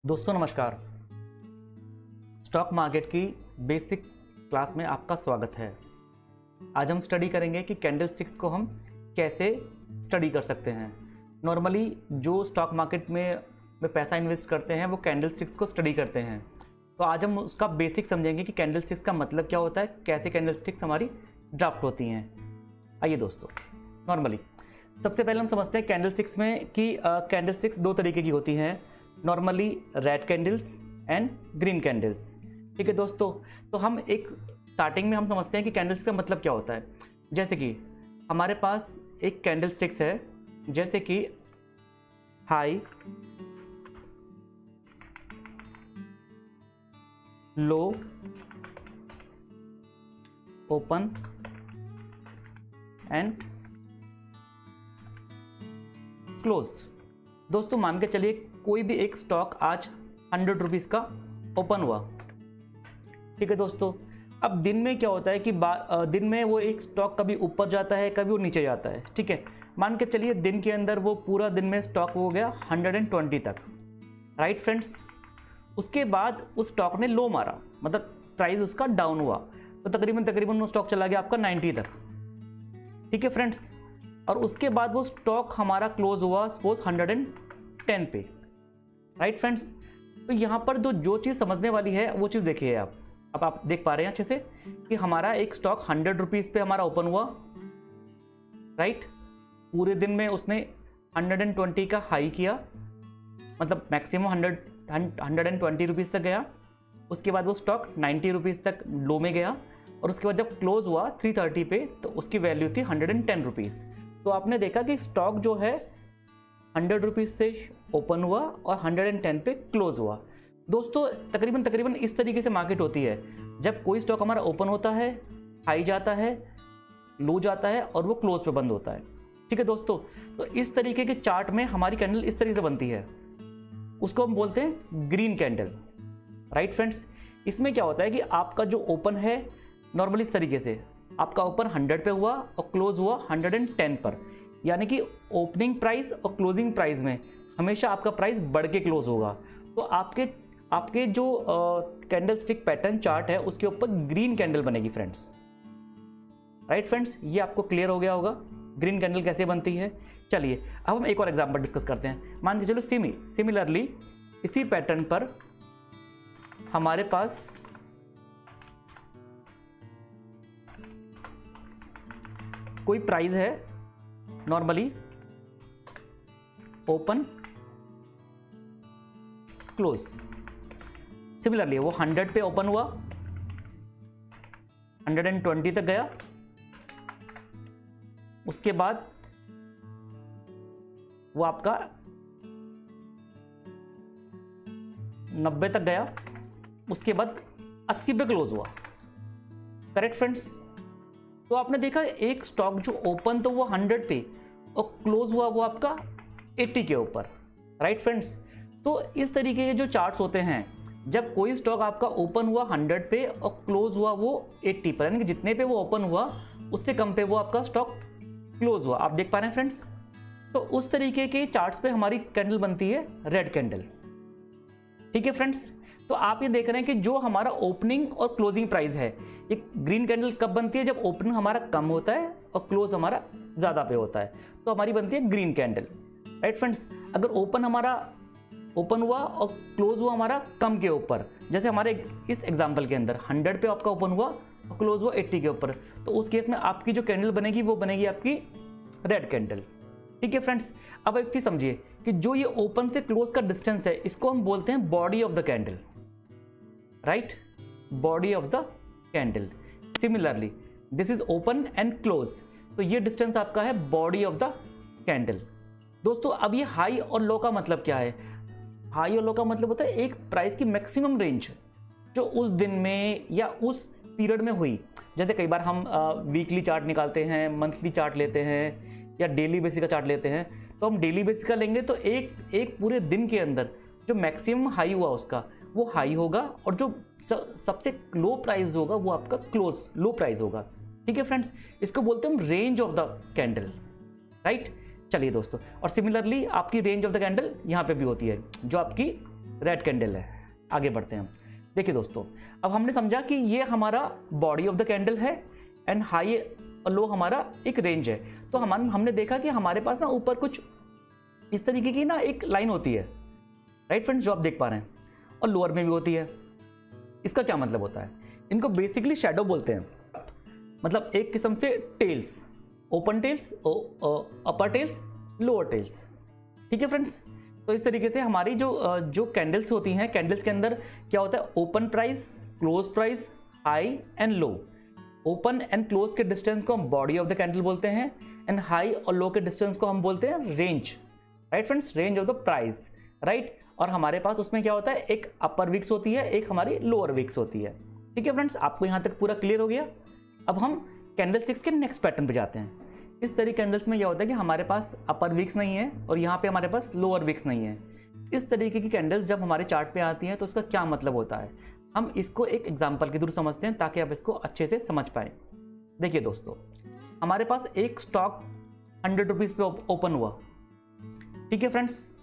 दोस्तों नमस्कार। Stock market की बेसिक क्लास में आपका स्वागत है। आज हम स्टडी करेंगे कि कैंडल स्टिक्स को हम कैसे स्टडी कर सकते हैं। नॉर्मली जो स्टॉक मार्केट में पैसा इन्वेस्ट करते हैं वो कैंडल स्टिक्स को स्टडी करते हैं। तो आज हम उसका बेसिक समझेंगे कि कैंडल स्टिक्स का मतलब क्या होता है, कैसे कैंडल स्टिक्स हमारी ड्राफ्ट होती हैं। आइए दोस्तों, नॉर्मली सबसे पहले हम समझते हैं कैंडल स्टिक्स में कि कैंडल स्टिक्स दो तरीके की होती हैं, normally red candles and green candles. ठीक है दोस्तों, तो हम एक स्टार्टिंग में हम समझते हैं कि कैंडल स्टिक्स का मतलब क्या होता है। जैसे कि हमारे पास एक कैंडल स्टिक्स है, जैसे कि high, low, open and close. दोस्तों मान के चलिए कोई भी एक स्टॉक आज 100 रुपीज़ का ओपन हुआ। ठीक है दोस्तों, अब दिन में क्या होता है कि दिन में वो एक स्टॉक कभी ऊपर जाता है, कभी वो नीचे जाता है। ठीक है, मान के चलिए दिन के अंदर वो पूरा दिन में स्टॉक हो गया 120 तक, राइट फ्रेंड्स। उसके बाद उस स्टॉक ने लो मारा, मतलब प्राइस उसका डाउन हुआ, तो तकरीबन वो स्टॉक चला गया आपका 90 तक। ठीक है फ्रेंड्स, और उसके बाद वो स्टॉक हमारा क्लोज हुआ सपोज 110 पे, राइट फ्रेंड्स। तो यहाँ पर जो चीज़ समझने वाली है वो चीज़ देखिए आप। अब आप देख पा रहे हैं अच्छे से कि हमारा एक स्टॉक 100 रुपीज़ पे हमारा ओपन हुआ, राइट। पूरे दिन में उसने 120 का हाई किया, मतलब मैक्सिमम 120 रुपीज़ तक गया। उसके बाद वो स्टॉक 90 रुपीज़ तक लो में गया, और उसके बाद जब क्लोज हुआ 330 पे तो उसकी वैल्यू थी 110 रुपीज़। तो आपने देखा कि स्टॉक जो है 100 रुपीज़ से ओपन हुआ और 110 पे क्लोज हुआ। दोस्तों तकरीबन इस तरीके से मार्केट होती है। जब कोई स्टॉक हमारा ओपन होता है, हाई जाता है, लो जाता है और वो क्लोज पे बंद होता है। ठीक है दोस्तों, तो इस तरीके के चार्ट में हमारी कैंडल इस तरीके से बनती है, उसको हम बोलते हैं ग्रीन कैंडल, राइट फ्रेंड्स। इसमें क्या होता है कि आपका जो ओपन है नॉर्मली इस तरीके से आपका ओपन 100 पे हुआ और क्लोज हुआ 110 पर, यानी कि ओपनिंग प्राइस और क्लोजिंग प्राइस में हमेशा आपका प्राइस बढ़ के क्लोज होगा। तो आपके जो कैंडल स्टिक पैटर्न चार्ट है उसके ऊपर ग्रीन कैंडल बनेगी फ्रेंड्स, राइट फ्रेंड्स। ये आपको क्लियर हो गया होगा ग्रीन कैंडल कैसे बनती है। चलिए अब हम एक और एग्जांपल डिस्कस करते हैं। मान के चलो सिमिलरली इसी पैटर्न पर हमारे पास कोई प्राइस है, नॉर्मली ओपन क्लोज। सिमिलरली वो 100 पे ओपन हुआ, 120 तक गया, उसके बाद वो आपका 90 तक गया, उसके बाद 80 पे क्लोज हुआ, करेक्ट फ्रेंड्स। तो आपने देखा एक स्टॉक जो ओपन तो वो 100 पे और क्लोज हुआ वो आपका 80 के ऊपर, राइट फ्रेंड्स। तो इस तरीके के जो चार्ट्स होते हैं, जब कोई स्टॉक आपका ओपन हुआ 100 पे और क्लोज हुआ वो 80 पर, यानी कि जितने पे वो ओपन हुआ उससे कम पे वो आपका स्टॉक क्लोज हुआ, आप देख पा रहे हैं फ्रेंड्स। तो उस तरीके के चार्ट्स पे हमारी कैंडल बनती है रेड कैंडल। ठीक है फ्रेंड्स, तो आप ये देख रहे हैं कि जो हमारा ओपनिंग और क्लोजिंग प्राइस है, ये ग्रीन कैंडल कब बनती है, जब ओपनिंग हमारा कम होता है और क्लोज हमारा ज़्यादा पे होता है, तो हमारी बनती है ग्रीन कैंडल, राइट फ्रेंड्स। अगर ओपन हमारा ओपन हुआ और क्लोज हुआ हमारा कम के ऊपर, जैसे हमारे इस एग्जांपल के अंदर 100 पे आपका ओपन हुआ और क्लोज हुआ 80 के ऊपर, तो उस केस में आपकी जो कैंडल बनेगी वो बनेगी आपकी रेड कैंडल। ठीक है फ्रेंड्स, अब एक चीज़ समझिए कि जो ये ओपन से क्लोज का डिस्टेंस है इसको हम बोलते हैं body of the candle, right, body of the candle. Similarly this is open and close, तो ये डिस्टेंस आपका है बॉडी ऑफ द कैंडल। दोस्तों अब ये हाई और लो का मतलब क्या है? हाई और लो का मतलब होता है एक प्राइस की मैक्सिमम रेंज जो उस दिन में या उस पीरियड में हुई। जैसे कई बार हम वीकली चार्ट निकालते हैं, मंथली चार्ट लेते हैं या डेली बेसिस का चार्ट लेते हैं, तो हम डेली बेसिस का लेंगे तो एक पूरे दिन के अंदर जो मैक्सिमम हाई हुआ उसका वो हाई होगा, और जो सबसे लो प्राइस होगा वो आपका क्लोज लो प्राइस होगा। ठीक है फ्रेंड्स, इसको बोलते हैं हम range of the candle, right. चलिए दोस्तों, और सिमिलरली आपकी रेंज ऑफ द कैंडल यहाँ पे भी होती है, जो आपकी रेड कैंडल है। आगे बढ़ते हैं। देखिए दोस्तों, अब हमने समझा कि ये हमारा बॉडी ऑफ द कैंडल है एंड हाई और लो हमारा एक रेंज है। तो हमने देखा कि हमारे पास ना ऊपर कुछ इस तरीके की ना एक लाइन होती है, राइट फ्रेंड्स, जो आप देख पा रहे हैं, और लोअर में भी होती है। इसका क्या मतलब होता है? इनको बेसिकली शैडो बोलते हैं, मतलब एक किस्म से टेल्स, ओपन टेल्स, अपर टेल्स, लोअर टेल्स। ठीक है फ्रेंड्स, तो इस तरीके से हमारी जो कैंडल्स होती हैं, कैंडल्स के अंदर क्या होता है? Open price, close price, high and low. Open and close के डिस्टेंस को हम बॉडी ऑफ द कैंडल बोलते हैं एंड हाई और लो के डिस्टेंस को हम बोलते हैं range, right friends, range of the price, right. और हमारे पास उसमें क्या होता है? एक अपर विक्स होती है, एक हमारी लोअर विक्स होती है। ठीक है फ्रेंड्स, आपको यहाँ तक पूरा क्लियर हो गया। अब हम कैंडल 6 के नेक्स्ट पैटर्न पे जाते हैं। इस तरह कैंडल्स में क्या होता है कि हमारे पास अपर विक्स नहीं है और यहाँ पे हमारे पास लोअर विक्स नहीं है। इस तरीके की कैंडल्स जब हमारे चार्ट पे आती हैं तो उसका क्या मतलब होता है, हम इसको एक एग्जाम्पल के थ्रू समझते हैं ताकि आप इसको अच्छे से समझ पाएँ। देखिए दोस्तों, हमारे पास एक स्टॉक 100 रुपीज़ पे ओपन हुआ। ठीक है फ्रेंड्स,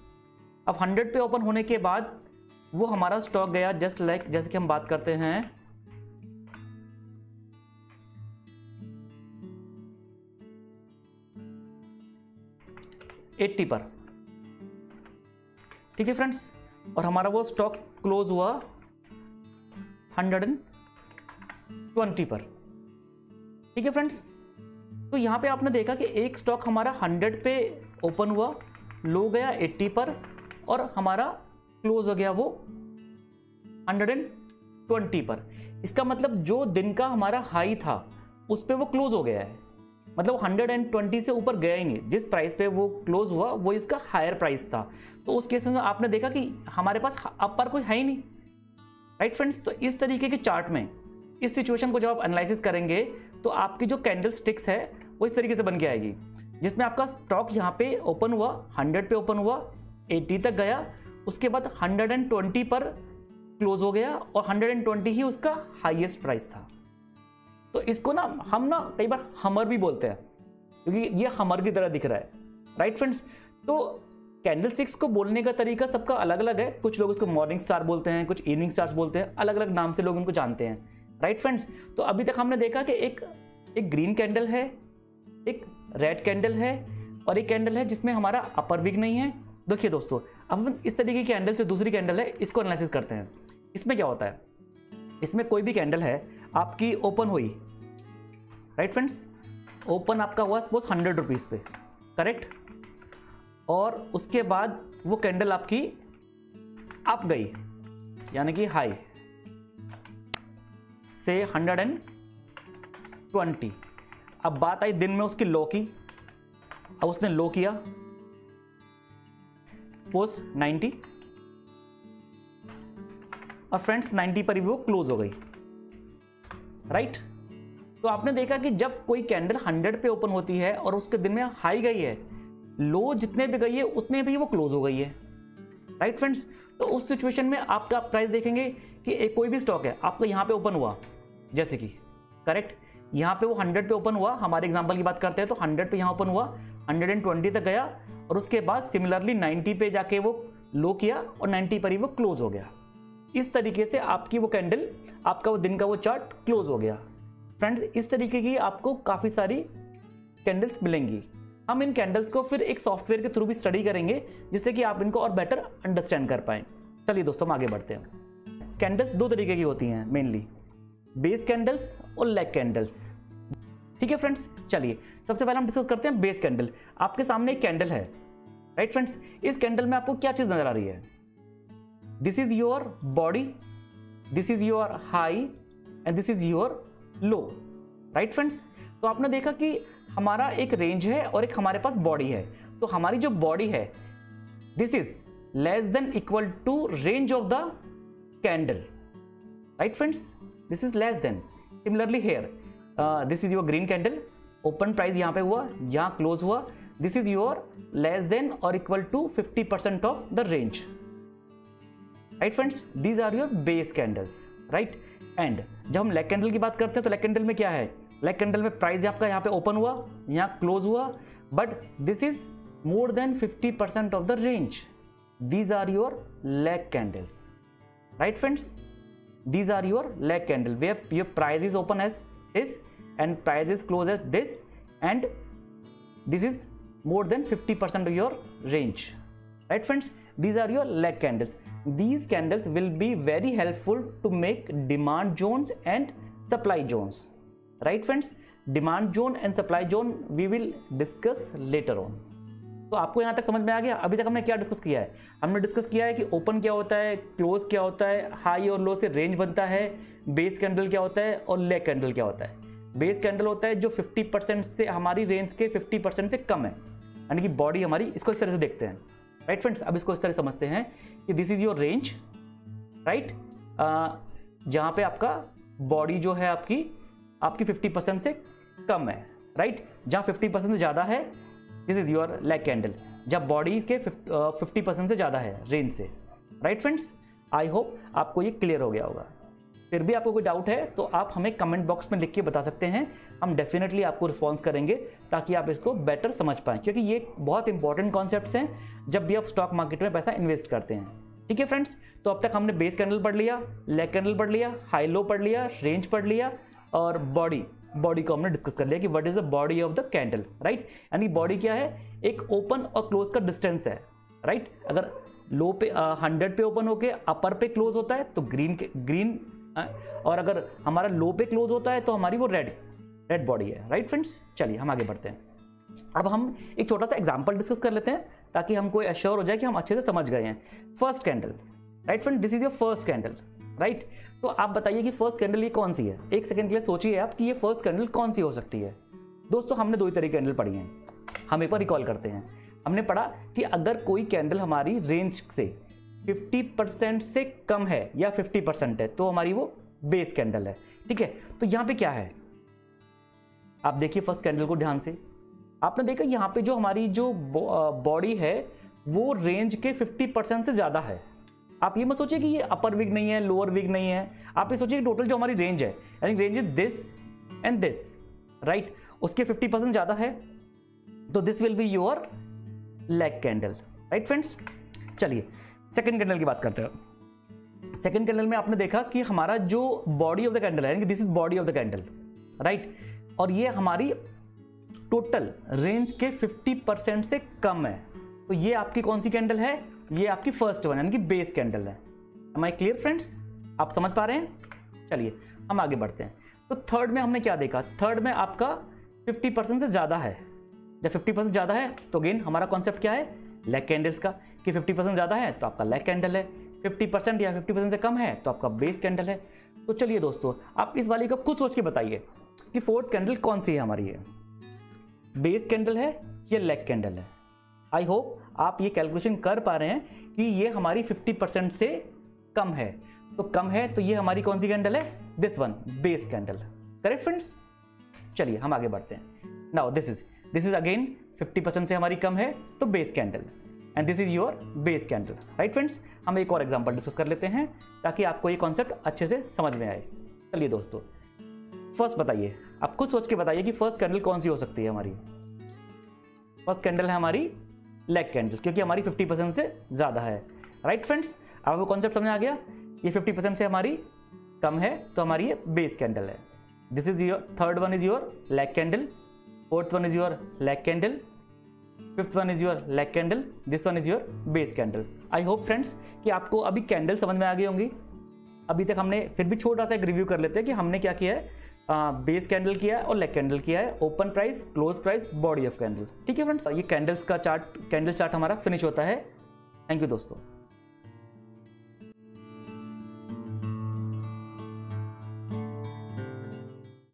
अब 100 पे ओपन होने के बाद वो हमारा स्टॉक गया जैसे कि हम बात करते हैं 80 पर। ठीक है फ्रेंड्स, और हमारा वो स्टॉक क्लोज हुआ 120 पर। ठीक है फ्रेंड्स, तो यहाँ पे आपने देखा कि एक स्टॉक हमारा 100 पे ओपन हुआ, लो गया 80 पर और हमारा क्लोज हो गया वो 120 पर। इसका मतलब जो दिन का हमारा हाई था उस पे वो क्लोज हो गया है, मतलब 120 से ऊपर गया ही नहीं। जिस प्राइस पे वो क्लोज हुआ वो इसका हायर प्राइस था। तो उस केस में आपने देखा कि हमारे पास अपर कोई है ही नहीं, राइट फ्रेंड्स। तो इस तरीके के चार्ट में इस सिचुएशन को जब आप एनालिसिस करेंगे तो आपकी जो कैंडल स्टिक्स है वो इस तरीके से बन के आएगी, जिसमें आपका स्टॉक यहाँ पे ओपन हुआ, 100 पे ओपन हुआ, 80 तक गया, उसके बाद 120 पर क्लोज हो गया और 120 ही उसका हाईएस्ट प्राइस था। तो इसको ना हम कई बार हमर भी बोलते हैं क्योंकि ये हमर की तरह दिख रहा है, राइट फ्रेंड्स। तो कैंडल स्टिक्स को बोलने का तरीका सबका अलग अलग है। कुछ लोग इसको मॉर्निंग स्टार बोलते हैं, कुछ इवनिंग स्टार्स बोलते हैं, अलग अलग नाम से लोग उनको जानते हैं, राइट फ्रेंड्स। तो अभी तक हमने देखा कि एक ग्रीन कैंडल है, एक रेड कैंडल है और एक कैंडल है जिसमें हमारा अपर विग नहीं है। देखिए दोस्तों, अब हम इस तरीके की कैंडल से दूसरी कैंडल है इसको एनालिसिस करते हैं। इसमें क्या होता है? इसमें कोई भी कैंडल है आपकी ओपन हुई, राइट फ्रेंड्स, ओपन आपका हुआ सपोज 100 रुपीज़ पे, करेक्ट, और उसके बाद वो कैंडल आपकी अप गई, यानी कि हाई से 120। अब बात आई दिन में उसकी लो की। अब उसने लो किया सपोज 90 और फ्रेंड्स 90 पर ही वो क्लोज हो गई, राइट। तो आपने देखा कि जब कोई कैंडल 100 पे ओपन होती है और उसके दिन में हाई गई है, लो जितने भी गई है उतने भी वो क्लोज हो गई है, राइट फ्रेंड्स। तो उस सिचुएशन में आपका प्राइस देखेंगे कि एक कोई भी स्टॉक है आपका यहाँ पे ओपन हुआ, जैसे कि करेक्ट यहाँ पे वो 100 पे ओपन हुआ, हमारे एग्जांपल की बात करते हैं तो 100 पे यहाँ ओपन हुआ, 120 तक गया और उसके बाद सिमिलरली 90 पे जाके वो लो किया और 90 पर ही वो क्लोज हो गया। इस तरीके से आपकी वो कैंडल, आपका वो दिन का वो चार्ट क्लोज हो गया। फ्रेंड्स, इस तरीके की आपको काफ़ी सारी कैंडल्स मिलेंगी। हम इन कैंडल्स को फिर एक सॉफ्टवेयर के थ्रू भी स्टडी करेंगे जिससे कि आप इनको और बेटर अंडरस्टैंड कर पाएँ। चलिए दोस्तों, हम आगे बढ़ते हैं। कैंडल्स दो तरीके की होती हैं मेनली, बेस कैंडल्स और लेग कैंडल्स। ठीक है फ्रेंड्स, चलिए सबसे पहले हम डिस्कस करते हैं बेस कैंडल। आपके सामने एक कैंडल है, राइट फ्रेंड्स। इस कैंडल में आपको क्या चीज़ नजर आ रही है? This is your body, this is your high and this is your low, right friends. तो आपने देखा कि हमारा एक रेंज है और एक हमारे पास बॉडी है। तो हमारी जो बॉडी है this is less than equal to range of the candle, right friends, this is less than. Similarly here this is your green candle, open price यहाँ पे हुआ, यहाँ क्लोज हुआ, this is your less than और equal to 50% of the range, right friends. These are your base candles, right. And जब हम leg candle की बात करते हैं तो लेग कैंडल में क्या है? लेग कैंडल में प्राइस आपका यहाँ पे ओपन हुआ, यहाँ क्लोज हुआ, but this is more than 50% of the range, these are your leg candles, right friends? These are your leg candle where your price is open as this and price is closed as this, and this is more than 50% of your range, right friends? These are your leg candles. These candles will be very helpful to make demand zones and supply zones, right friends? Demand zone and supply zone we will discuss later on. तो आपको यहाँ तक समझ में आ गया? अभी तक हमने क्या डिस्कस किया है? हमने डिस्कस किया है कि ओपन क्या होता है, क्लोज क्या होता है, हाई और लो से रेंज बनता है, बेस कैंडल क्या होता है और लेग कैंडल क्या होता है। बेस कैंडल होता है जो 50% से हमारी रेंज के 50% से कम है, यानी कि बॉडी हमारी, इसको इस तरह से देखते हैं, राइट फ्रेंड्स? अब इसको इस तरह समझते हैं कि this is your range, right, जहाँ पे आपका बॉडी जो है आपकी 50% से कम है, राइट? जहाँ 50% से ज़्यादा है this is your leg candle, जब बॉडी के 50% से ज़्यादा है रेंज से, राइट फ्रेंड्स? आई होप आपको ये क्लियर हो गया होगा। फिर भी आपको कोई डाउट है तो आप हमें कमेंट बॉक्स में लिख के बता सकते हैं, हम डेफिनेटली आपको रिस्पॉन्स करेंगे ताकि आप इसको बेटर समझ पाएँ, क्योंकि ये बहुत इंपॉर्टेंट कॉन्सेप्ट्स हैं जब भी आप स्टॉक मार्केट में पैसा इन्वेस्ट करते हैं। ठीक है फ्रेंड्स, तो अब तक हमने बेस कैंडल पढ़ लिया, लेग कैंडल पढ़ लिया, हाई लो पढ़ लिया, रेंज पढ़ लिया और बॉडी को हमने डिस्कस कर लिया कि what is the body of the candle, right? यानी बॉडी क्या है? एक ओपन और क्लोज का डिस्टेंस है, राइट? अगर लो पे 100 पे ओपन होके अपर पे क्लोज होता है तो ग्रीन, और अगर हमारा लो पे क्लोज होता है तो हमारी वो रेड बॉडी है, राइट फ्रेंड्स? चलिए हम आगे बढ़ते हैं। अब हम एक छोटा सा एग्जांपल डिस्कस कर लेते हैं ताकि हमको एश्योर हो जाए कि हम अच्छे से समझ गए हैं। First candle, right friend, this is your first candle, right? तो आप बताइए कि फर्स्ट कैंडल ये कौन सी है? एक सेकंड के लिए सोचिए आप कि ये फर्स्ट कैंडल कौन सी हो सकती है। दोस्तों हमने दो ही तरह की कैंडल पढ़ी हैं, हम एक बार रिकॉल करते हैं। हमने पढ़ा कि अगर कोई कैंडल हमारी रेंज से 50% से कम है या 50% है तो हमारी वो बेस कैंडल है, ठीक है? तो यहाँ पे क्या है, आप देखिए फर्स्ट कैंडल को ध्यान से। आपने देखा यहाँ पे जो हमारी जो बॉडी है वो रेंज के 50% से ज़्यादा है। आप ये मत सोचिए कि ये अपर विग नहीं है, लोअर विग नहीं है, आप ये सोचिए कि टोटल जो हमारी रेंज है, यानी range is this and this, right? उसके 50% ज़्यादा है, तो this will be your leg candle, right friends? चलिए सेकेंड कैंडल की बात करते हैं। सेकेंड कैंडल में आपने देखा कि हमारा जो बॉडी ऑफ द कैंडल है, यानी this is body of the candle, right? और ये हमारी टोटल रेंज के 50% से कम है, तो ये आपकी कौन सी कैंडल है? ये आपकी फर्स्ट वन यानी कि बेस कैंडल है। Am I clear friends? आप समझ पा रहे हैं? चलिए हम आगे बढ़ते हैं। तो थर्ड में हमने क्या देखा? थर्ड में आपका 50% से ज़्यादा है। जब 50% ज़्यादा है तो अगेन हमारा कॉन्सेप्ट क्या है? लेग कैंडल्स का, कि 50% ज़्यादा है तो आपका लेग कैंडल है, 50% या 50% से कम है तो आपका बेस कैंडल है। तो चलिए दोस्तों आप इस वाली का खुद सोच के बताइए कि फोर्थ कैंडल कौन सी है हमारी? है बेस कैंडल है या लेग कैंडल है? आई होप आप ये कैलकुलेशन कर पा रहे हैं कि ये हमारी 50% से कम है, तो कम है तो ये हमारी कौन सी कैंडल है? This one, base candle, correct friends? चलिए हम आगे बढ़ते हैं। नाउ दिस इज अगेन 50% से हमारी कम है तो base candle, and this is your base candle, right friends? हम एक और एग्जांपल डिस्कस कर लेते हैं ताकि आपको ये कॉन्सेप्ट अच्छे से समझ में आए। चलिए दोस्तों फर्स्ट बताइए, आप खुद सोच के बताइए कि फर्स्ट कैंडल कौन सी हो सकती है हमारी? फर्स्ट कैंडल है हमारी लेग कैंडल, क्योंकि हमारी 50% से ज़्यादा है, राइट फ्रेंड्स? आपको कॉन्सेप्ट समझ आ गया? ये 50% से हमारी कम है तो हमारी ये बेस कैंडल है। This is your third one is your leg candle, fourth one is your leg candle, fifth one is your leg candle, this one is your base candle. I hope friends कि आपको अभी candle समझ में आ गई होंगी। अभी तक हमने फिर भी छोटा सा एक रिव्यू कर लेते हैं कि हमने क्या किया है। बेस कैंडल किया है और लेग कैंडल किया है, open price, close price, body of candle, ठीक है फ्रेंड्स? ये कैंडल्स का चार्ट, कैंडल चार्ट हमारा फिनिश होता है। थैंक यू दोस्तों।